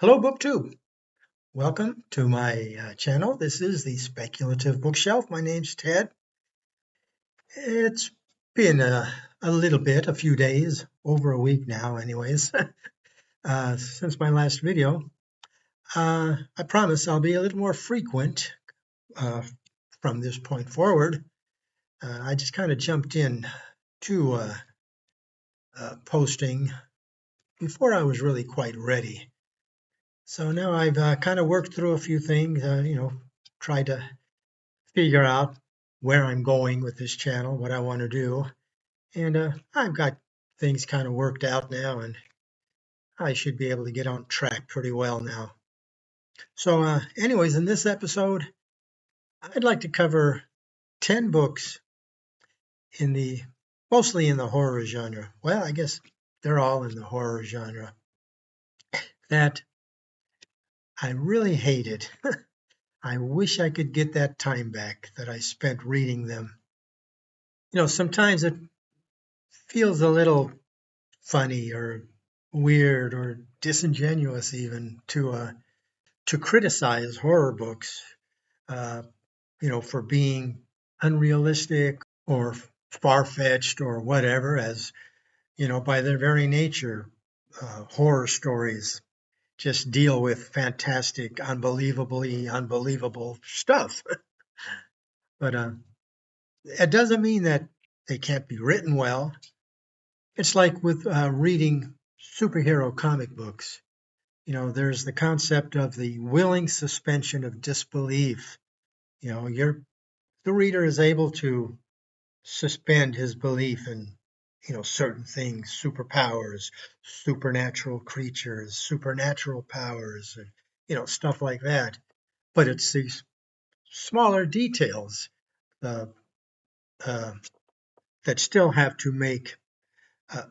Hello, booktube. Welcome to my channel. This is the Speculative Bookshelf. My name's Ted. It's been a little bit, a few days, over a week now, anyways, since my last video. I promise I'll be a little more frequent uh, from this point forward. I just kind of jumped in to posting before I was really quite ready. So now I've kind of worked through a few things, tried to figure out where I'm going with this channel, what I want to do. And I've got things kind of worked out now, and I should be able to get on track pretty well now. So, anyways, in this episode, I'd like to cover 10 books in the mostly in the horror genre. Well, I guess they're all in the horror genre that I really hated. I wish I could get that time back that I spent reading them. Sometimes it feels a little funny or weird or disingenuous even to criticize horror books, uh, for being unrealistic or far-fetched or whatever, as by their very nature, horror stories just deal with fantastic, unbelievably unbelievable stuff. But it doesn't mean that they can't be written well. It's like with reading superhero comic books. There's the concept of the willing suspension of disbelief. The reader is able to suspend his belief in, certain things, superpowers, supernatural creatures, supernatural powers, and, stuff like that. But it's these smaller details uh, uh, that still have to make uh,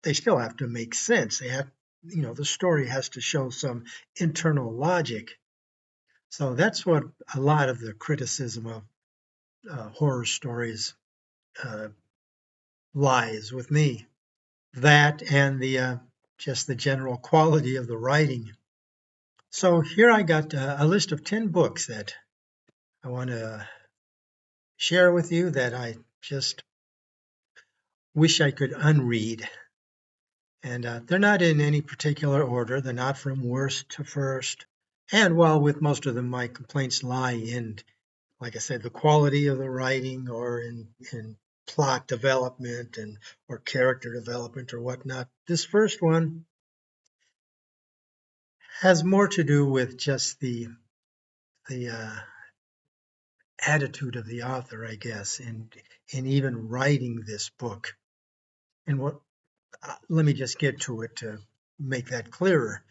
they still have to make sense. The story has to show some internal logic. So that's what a lot of the criticism of horror stories uh, lies with me. That and the just the general quality of the writing. So here I got a list of 10 books that I want to share with you that I just wish I could unread. And they're not in any particular order. They're not from worst to first. And while with most of them, my complaints lie in, like I said, the quality of the writing or in plot development and or character development or whatnot. This first one has more to do with just the attitude of the author, I guess, in even writing this book. And let me just get to it to make that clearer.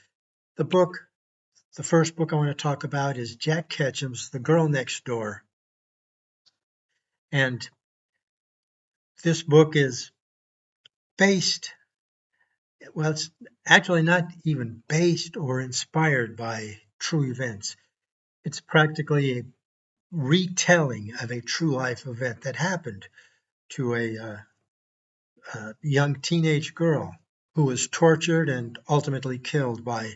The first book I want to talk about is Jack Ketchum's The Girl Next Door. And this book is based, well, it's actually not even based or inspired by true events. It's practically a retelling of a true life event that happened to a young teenage girl who was tortured and ultimately killed by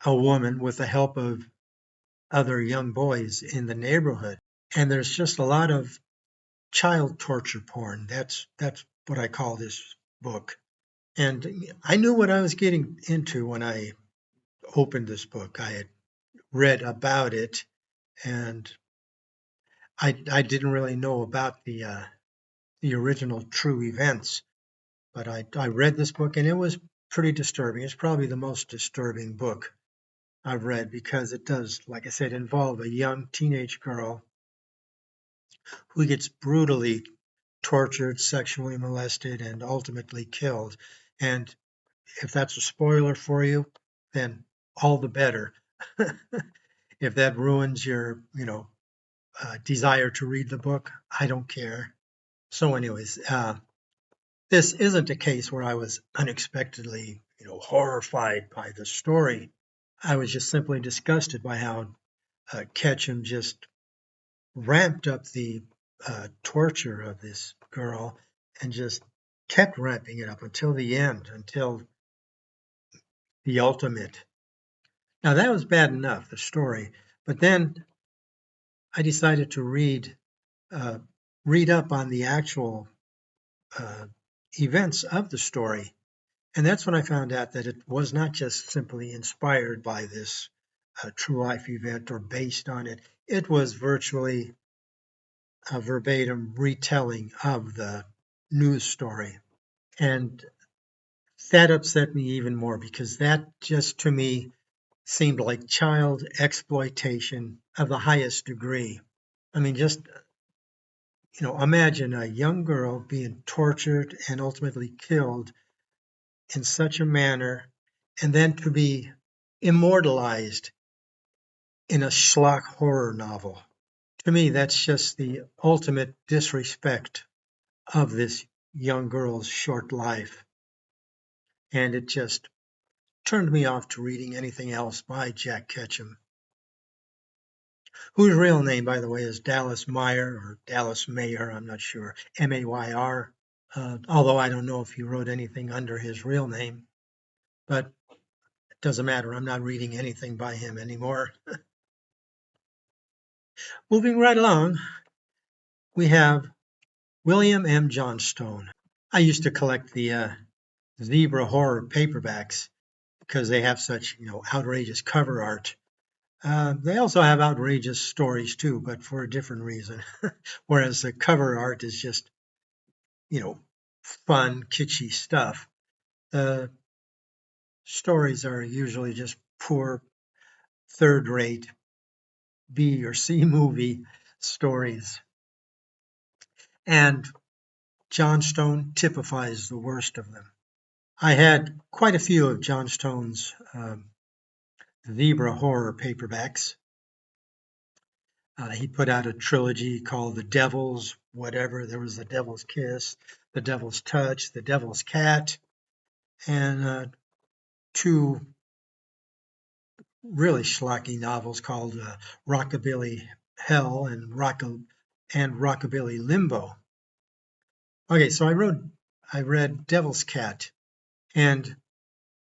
a woman with the help of other young boys in the neighborhood. And there's just a lot of child torture porn. That's what I call this book. And I knew what I was getting into when I opened this book. I had read about it, and I didn't really know about the original true events. But I read this book, and it was pretty disturbing. It's probably the most disturbing book I've read because it does, like I said, involve a young teenage girl who gets brutally tortured, sexually molested, and ultimately killed. And if that's a spoiler for you, then all the better. If that ruins your, desire to read the book, I don't care. So, anyways, this isn't a case where I was unexpectedly, horrified by the story. I was just simply disgusted by how Ketchum just ramped up the torture of this girl and just kept ramping it up until the end, until the ultimate. Now that was bad enough, the story, but then I decided to uh, read up on the actual uh, events of the story. And that's when I found out that it was not just simply inspired by this true life event or based on it. It was virtually a verbatim retelling of the news story. And that upset me even more because that just to me seemed like child exploitation of the highest degree. I mean, just, imagine a young girl being tortured and ultimately killed in such a manner, and then to be immortalized in a schlock horror novel. To me, that's just the ultimate disrespect of this young girl's short life. And it just turned me off to reading anything else by Jack Ketchum, whose real name, by the way, is Dallas Meyer or Dallas Mayer, I'm not sure, Mayr. Although I don't know if he wrote anything under his real name, but it doesn't matter. I'm not reading anything by him anymore. Moving right along, we have William M. Johnstone. I used to collect the zebra horror paperbacks because they have such, outrageous cover art. They also have outrageous stories too, but for a different reason. Whereas the cover art is just, you know, fun, kitschy stuff. The stories are usually just poor, third-rate B or C movie stories. And Johnstone typifies the worst of them. I had quite a few of Johnstone's zebra horror paperbacks. He put out a trilogy called The Devil's Whatever. There was The Devil's Kiss, The Devil's Touch, The Devil's Cat, and two really schlocky novels called Rockabilly Hell and Rockabilly Limbo. Okay, so I read Devil's Cat, and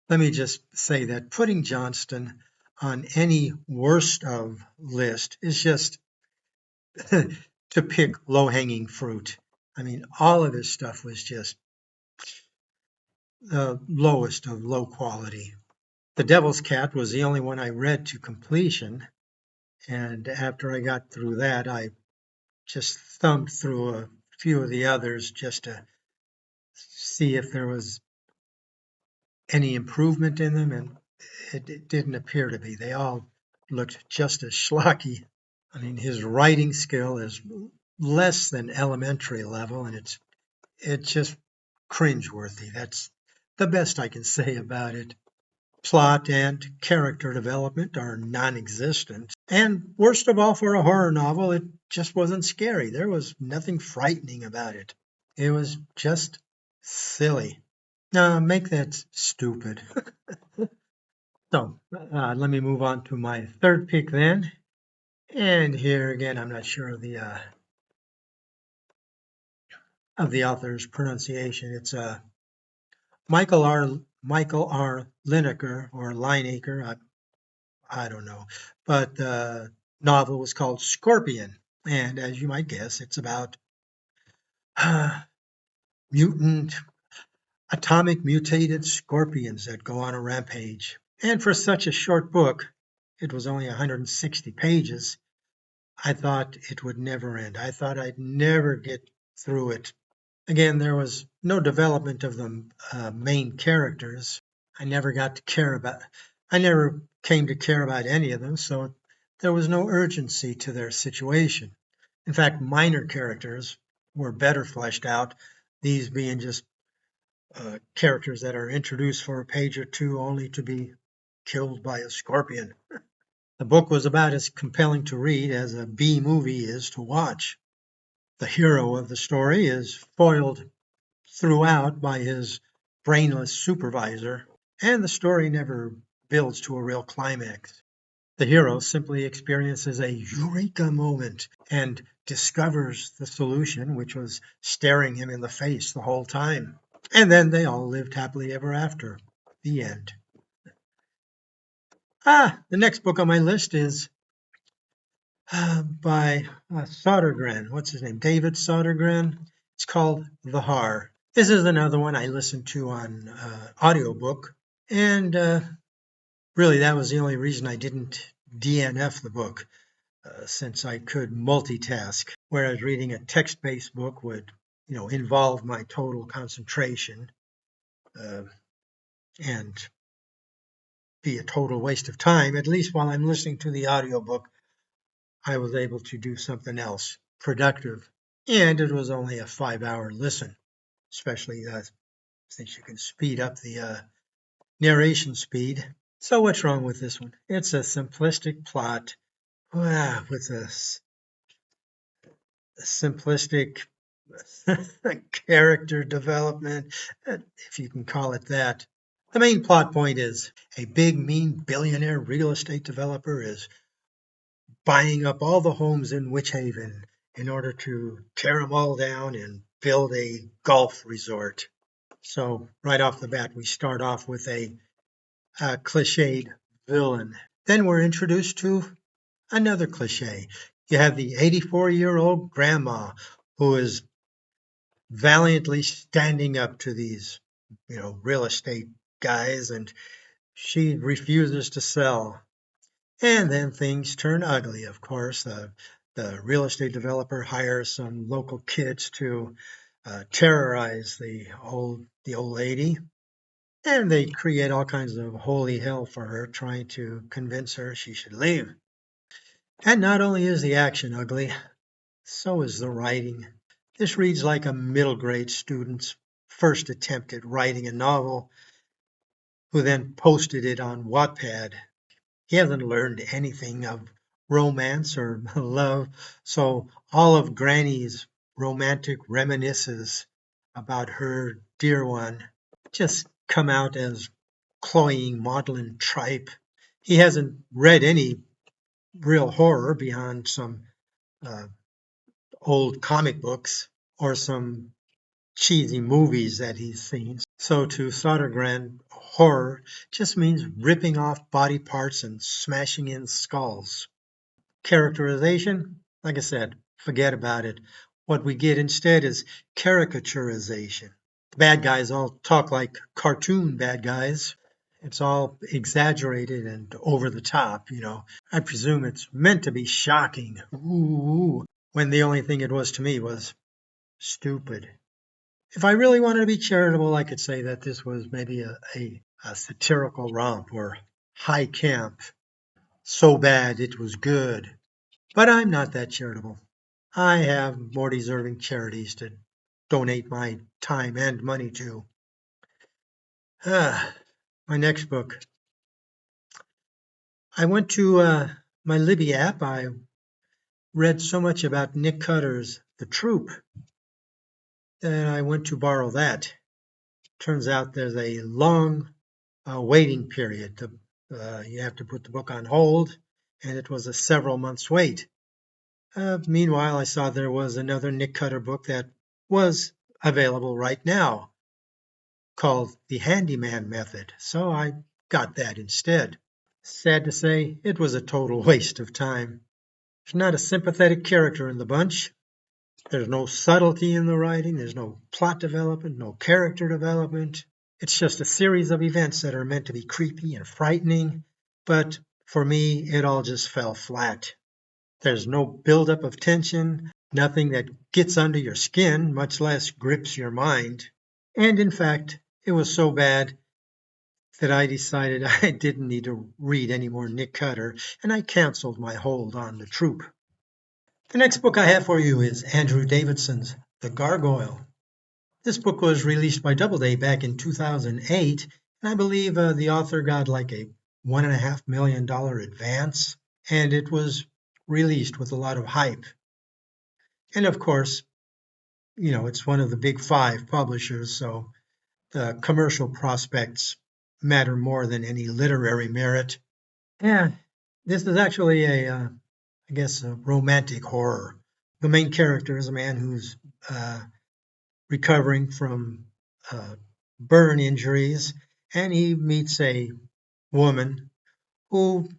let me just say that putting Johnston on any worst of list is just to pick low-hanging fruit. I mean, all of his stuff was just the lowest of low quality. The Devil's Cat was the only one I read to completion, and after I got through that, I just thumbed through a few of the others just to see if there was any improvement in them, and it didn't appear to be. They all looked just as schlocky. I mean, his writing skill is less than elementary level, and it's just cringeworthy. That's the best I can say about it. Plot and character development are non-existent. And worst of all, for a horror novel, it just wasn't scary. There was nothing frightening about it. It was just silly. Now, make that stupid. So, let me move on to my third pick then. And here again, I'm not sure of the author's pronunciation. It's Michael R. Lineker or Lineaker. I don't know, but the novel was called Scorpion, and as you might guess, it's about mutant, atomic mutated scorpions that go on a rampage. And for such a short book, it was only 160 pages. I thought it would never end. I thought I'd never get through it. Again, there was no development of the main characters. I never got to care about, I never came to care about any of them, so there was no urgency to their situation. In fact, minor characters were better fleshed out, these being just characters that are introduced for a page or two only to be killed by a scorpion. The book was about as compelling to read as a B movie is to watch. The hero of the story is foiled throughout by his brainless supervisor, and the story never builds to a real climax. The hero simply experiences a eureka moment and discovers the solution, which was staring him in the face the whole time. And then they all lived happily ever after. The end. The next book on my list is by Sodergren. What's his name? David Sodergren. It's called The Har. This is another one I listened to on audiobook. And really, that was the only reason I didn't DNF the book, since I could multitask. Whereas reading a text-based book would, involve my total concentration uh, and be a total waste of time. At least while I'm listening to the audiobook, I was able to do something else productive. And it was only a 5-hour listen, especially since you can speed up the narration speed. So what's wrong with this one? It's a simplistic plot with a simplistic character development, if you can call it that. The main plot point is a big, mean billionaire real estate developer is buying up all the homes in Witch Haven in order to tear them all down and build a golf resort. So right off the bat, we start off with a cliched villain. Then we're introduced to another cliche. You have the 84-year-old grandma who is valiantly standing up to these, real estate guys, and she refuses to sell. And then things turn ugly, of course. The real estate developer hires some local kids to terrorize the old lady, and they create all kinds of holy hell for her, trying to convince her she should leave. And not only is the action ugly, so is the writing. This reads like a middle grade student's first attempt at writing a novel, who then posted it on Wattpad. He hasn't learned anything of romance or love, so all of Granny's romantic reminiscences about her dear one just come out as cloying maudlin tripe. He hasn't read any real horror beyond some uh, old comic books or some cheesy movies that he's seen. So to Sodergren, horror just means ripping off body parts and smashing in skulls. Characterization, like I said, forget about it. What we get instead is caricaturization. The bad guys all talk like cartoon bad guys. It's all exaggerated and over the top. I presume it's meant to be shocking. Ooh, when the only thing it was to me was stupid. If I really wanted to be charitable, I could say that this was maybe a satirical romp or high camp. So bad it was good. But I'm not that charitable. I have more deserving charities to donate my time and money to. My next book. I went to my Libby app. I read so much about Nick Cutter's The Troop that I went to borrow that. Turns out there's a long waiting period. You have to put the book on hold, and it was a several months wait. Meanwhile, I saw there was another Nick Cutter book that was available right now called The Handyman Method, so I got that instead. Sad to say, it was a total waste of time. There's not a sympathetic character in the bunch. There's no subtlety in the writing. There's no plot development, no character development. It's just a series of events that are meant to be creepy and frightening, but for me, it all just fell flat. There's no buildup of tension, nothing that gets under your skin, much less grips your mind. And in fact, it was so bad that I decided I didn't need to read any more Nick Cutter, and I canceled my hold on The Troop. The next book I have for you is Andrew Davidson's The Gargoyle. This book was released by Doubleday back in 2008, and I believe the author got like a $1.5 million advance, and it was released with a lot of hype. And of course, it's one of the big five publishers, so the commercial prospects matter more than any literary merit. Yeah, this is actually I guess, a romantic horror. The main character is a man who's recovering from burn injuries, and he meets a woman who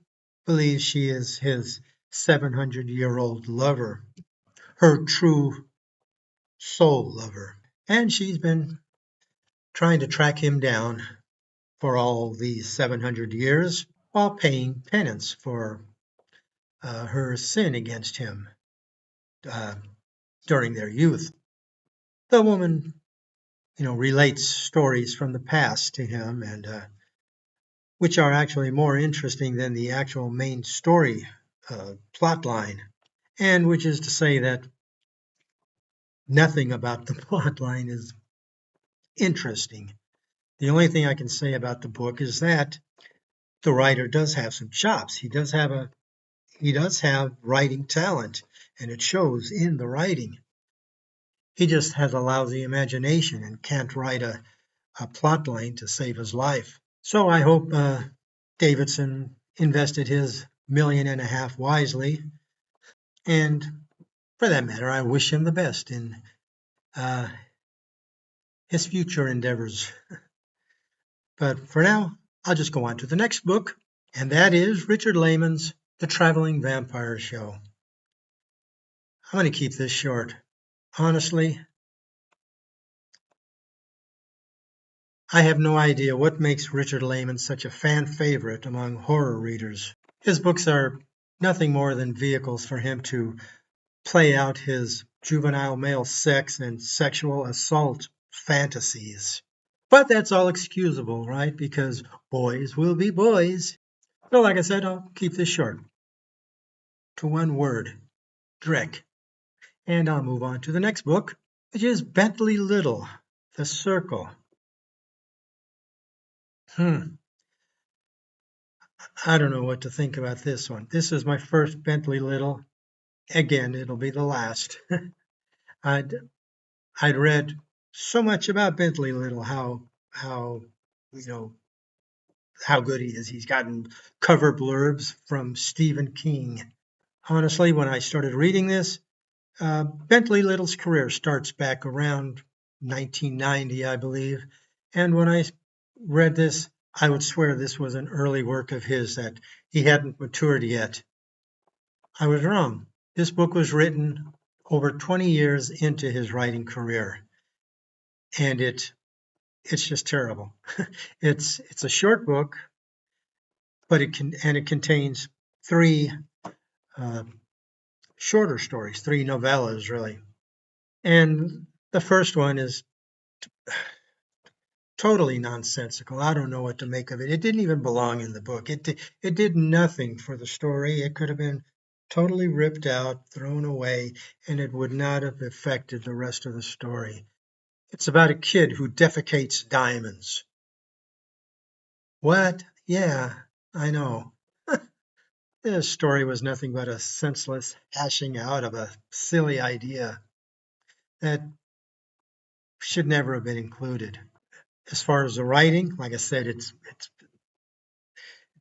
believes she is his 700-year-old lover, her true soul lover. And she's been trying to track him down for all these 700 years while paying penance for her sin against him uh, during their youth. The woman, relates stories from the past to him, and which are actually more interesting than the actual main story plot line, and which is to say that nothing about the plot line is interesting. The only thing I can say about the book is that the writer does have some chops. He does have writing talent, and it shows in the writing. He just has a lousy imagination and can't write a plot line to save his life. So I hope Davidson invested his $1.5 million wisely, and for that matter, I wish him the best in uh, his future endeavors. But for now, I'll just go on to the next book, and that is Richard Lehman's The Traveling Vampire Show. I'm going to keep this short. Honestly, I have no idea what makes Richard Lehman such a fan favorite among horror readers. His books are nothing more than vehicles for him to play out his juvenile male sex and sexual assault fantasies. But that's all excusable, right? Because boys will be boys. So like I said, I'll keep this short to one word, Drek. And I'll move on to the next book, which is Bentley Little, The Circle. I don't know what to think about this one. This is my first Bentley Little. Again, it'll be the last. I'd I'd read so much about Bentley Little, how you know how good he is. He's gotten cover blurbs from Stephen King. Honestly, when I started reading this, Bentley Little's career starts back around 1990, I believe. And when I read this, I would swear this was an early work of his, that he hadn't matured yet. I was wrong. This book was written over 20 years into his writing career, and it's just terrible. It's a short book, but it contains three uh, shorter stories, three novellas really. And the first one is totally nonsensical. I don't know what to make of it. It didn't even belong in the book. It did nothing for the story. It could have been totally ripped out, thrown away, and it would not have affected the rest of the story. It's about a kid who defecates diamonds. What? Yeah, I know. This story was nothing but a senseless hashing out of a silly idea that should never have been included. As far as the writing, like I said, it's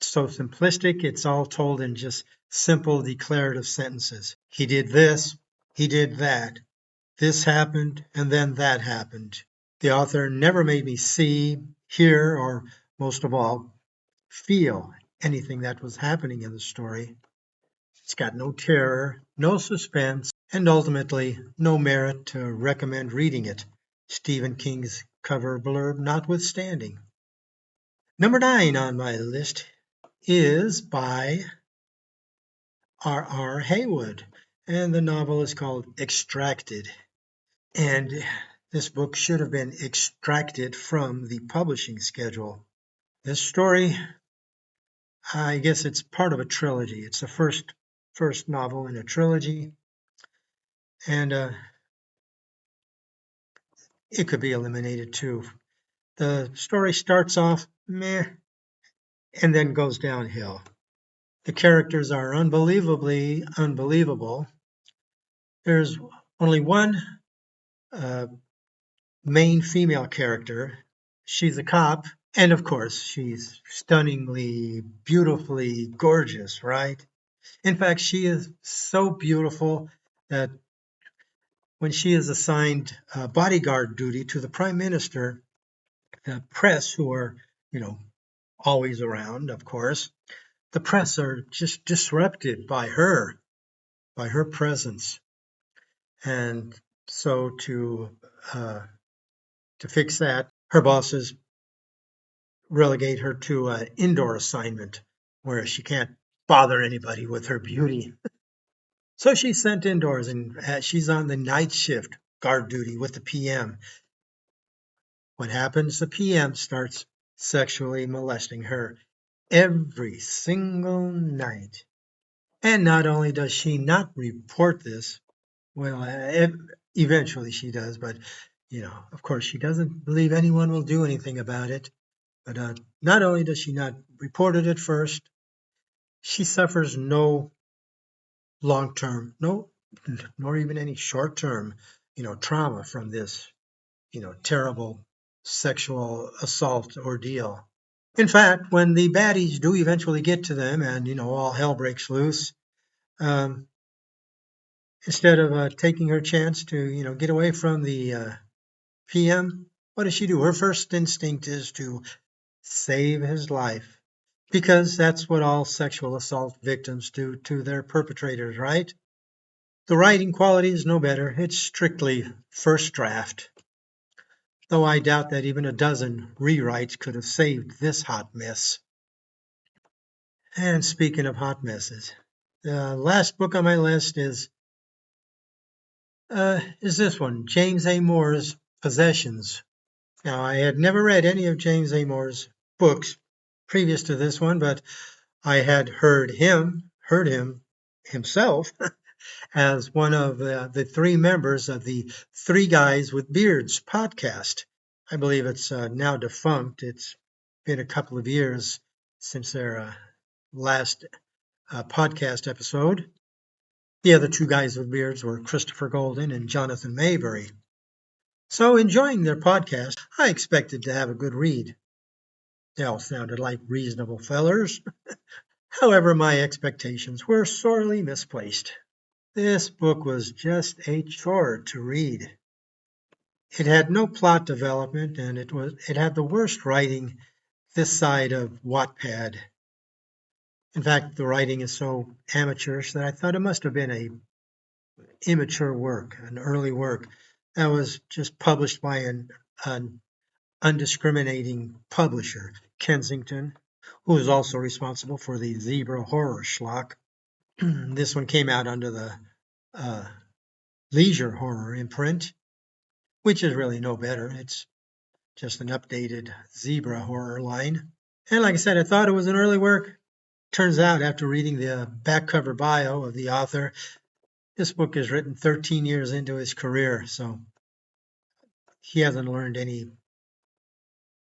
so simplistic. It's all told in just simple declarative sentences. He did this, he did that. This happened, and then that happened. The author never made me see, hear, or most of all, feel anything that was happening in the story. It's got no terror, no suspense, and ultimately no merit to recommend reading it, Stephen King's cover blurb notwithstanding. Number 9 on my list is by R.R. Haywood, and the novel is called Extracted. And this book should have been extracted from the publishing schedule. This story, I guess it's part of a trilogy. It's the first novel in a trilogy, and it could be eliminated too. The story starts off meh and then goes downhill. The characters are unbelievably unbelievable. There's only one main female character. She's a cop, and of course, she's stunningly, beautifully gorgeous, right? In fact, she is so beautiful that when she is assigned bodyguard duty to the prime minister, the press, who are, you know, always around, of course, the press are just disrupted by her presence. And so uh, to fix that, her bosses relegate her to an indoor assignment where she can't bother anybody with her beauty. So she's sent indoors and she's on the night shift guard duty with the PM. What happens? The PM starts sexually molesting her every single night. And not only does she not report this, well, eventually she does, but of course, she doesn't believe anyone will do anything about it. But not only does she not report it at first, she suffers no long term, no, nor even any short term, trauma from this, terrible sexual assault ordeal. In fact, when the baddies do eventually get to them and, all hell breaks loose, um, instead of taking her chance to, get away from the PM, what does she do? Her first instinct is to save his life because that's what all sexual assault victims do to their perpetrators, right? The writing quality is no better. It's strictly first draft, though I doubt that even a dozen rewrites could have saved this hot mess. And speaking of hot messes, the last book on my list is this one, James A. Moore's Possessions. Now, I had never read any of James A. Moore's books previous to this one, but I had heard him himself as one of the three members of the Three Guys with Beards podcast. I believe it's now defunct. It's been a couple of years since their last podcast episode. The other two guys with beards were Christopher Golden and Jonathan Maybury. So, enjoying their podcast, I expected to have a good read. They all sounded like reasonable fellers. However, my expectations were sorely misplaced. This book was just a chore to read. It had no plot development, and it had the worst writing this side of Wattpad. In fact, the writing is so amateurish that I thought it must have been an immature work, an early work that was just published by an undiscriminating publisher, Kensington, who is also responsible for the Zebra horror schlock. This one came out under the Leisure Horror imprint, which is really no better. It's just an updated Zebra horror line. And like I said, I thought it was an early work. Turns out, after reading the back cover bio of the author, this book is written 13 years into his career, so he hasn't learned any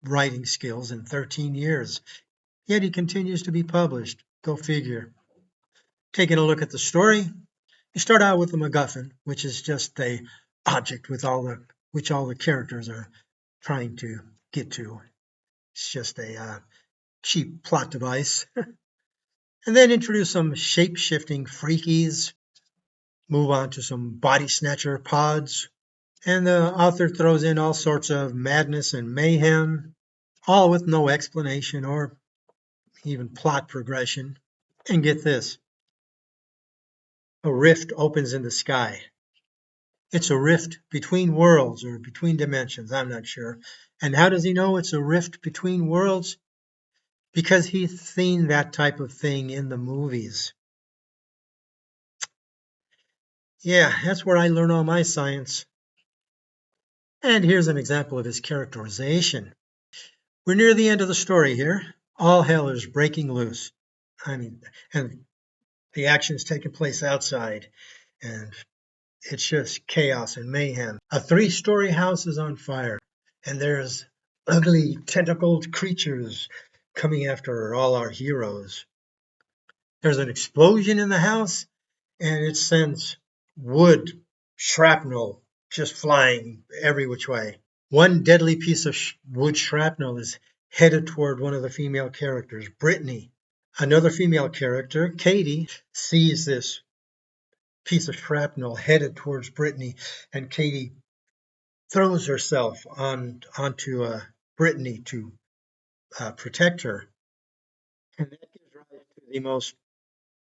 writing skills in 13 years. Yet he continues to be published. Go figure. Taking a look at the story, you start out with the MacGuffin, which is just a object with which all the characters are trying to get to. It's just a cheap plot device. And then introduce some shape-shifting freakies, move on to some body snatcher pods, and the author throws in all sorts of madness and mayhem, all with no explanation or even plot progression. And get this, a rift opens in the sky. It's a rift between worlds or between dimensions, I'm not sure. And how does he know it's a rift between worlds? Because he's seen that type of thing in the movies. Yeah, that's where I learn all my science. And here's an example of his characterization. We're near the end of the story here. All hell is breaking loose. And the action's taking place outside. And it's just chaos and mayhem. A 3-story house is on fire. And there's ugly, tentacled creatures coming after all our heroes. There's an explosion in the house, and it sends wood, shrapnel, just flying every which way. One deadly piece of wood shrapnel is headed toward one of the female characters, Brittany. Another female character, Katie, sees this piece of shrapnel headed towards Brittany, and Katie throws herself onto Brittany to protect her. And that gives rise to the most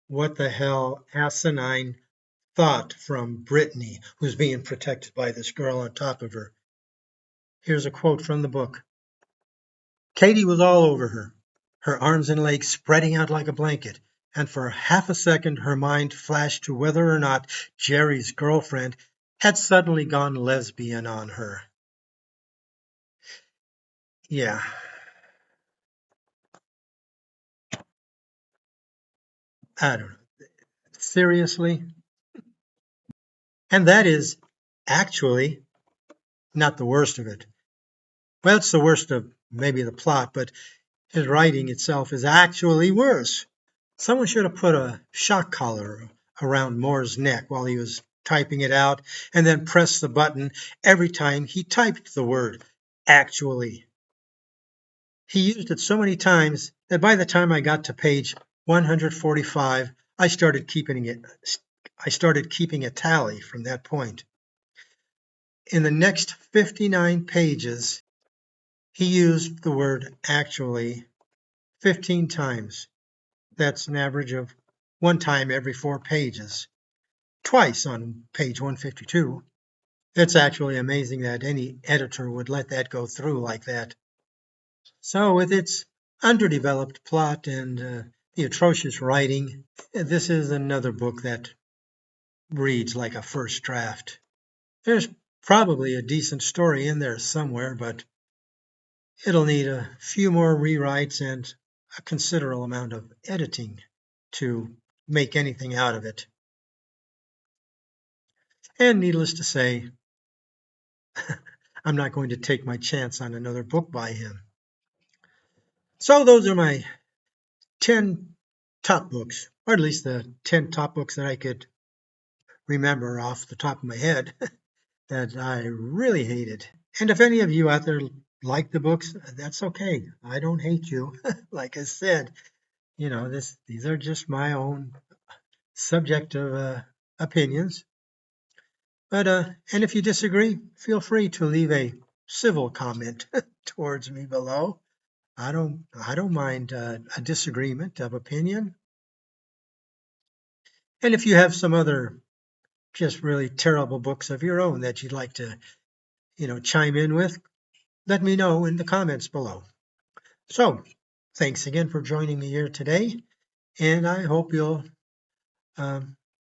what the hell asinine thought from Brittany, who's being protected by this girl on top of her. Here's a quote from the book. Katie was all over her, her arms and legs spreading out like a blanket, and for half a second her mind flashed to whether or not Jerry's girlfriend had suddenly gone lesbian on her. Yeah, I don't know. Seriously? And that is actually not the worst of it. Well, it's the worst of maybe the plot, but his writing itself is actually worse. Someone should have put a shock collar around Moore's neck while he was typing it out and then press the button every time he typed the word actually. He used it so many times that by the time I got to page 145, I started keeping a tally from that point. In the next 59 pages, he used the word actually 15 times. That's an average of one time every 4 pages, twice on page 152. It's actually amazing that any editor would let that go through like that. So with its underdeveloped plot and the atrocious writing, this is another book that reads like a first draft. There's probably a decent story in there somewhere, but it'll need a few more rewrites and a considerable amount of editing to make anything out of it. And needless to say, I'm not going to take my chance on another book by him. So those are my 10 top books, or at least the 10 top books that I could remember off the top of my head that I really hated. And if any of you out there like the books, that's okay. I don't hate you. Like I said, these are just my own subjective opinions. But and if you disagree, feel free to leave a civil comment towards me below. I don't mind a disagreement of opinion. And if you have some other just really terrible books of your own that you'd like to, chime in with, let me know in the comments below. So, thanks again for joining me here today, and I hope you'll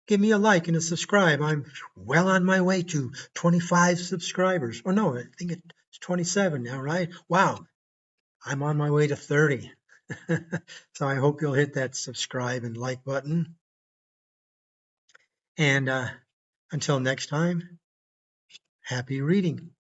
give me a like and a subscribe. I'm well on my way to 25 subscribers. Oh no, I think it's 27 now, right? Wow, I'm on my way to 30. So I hope you'll hit that subscribe and like button. And until next time, happy reading.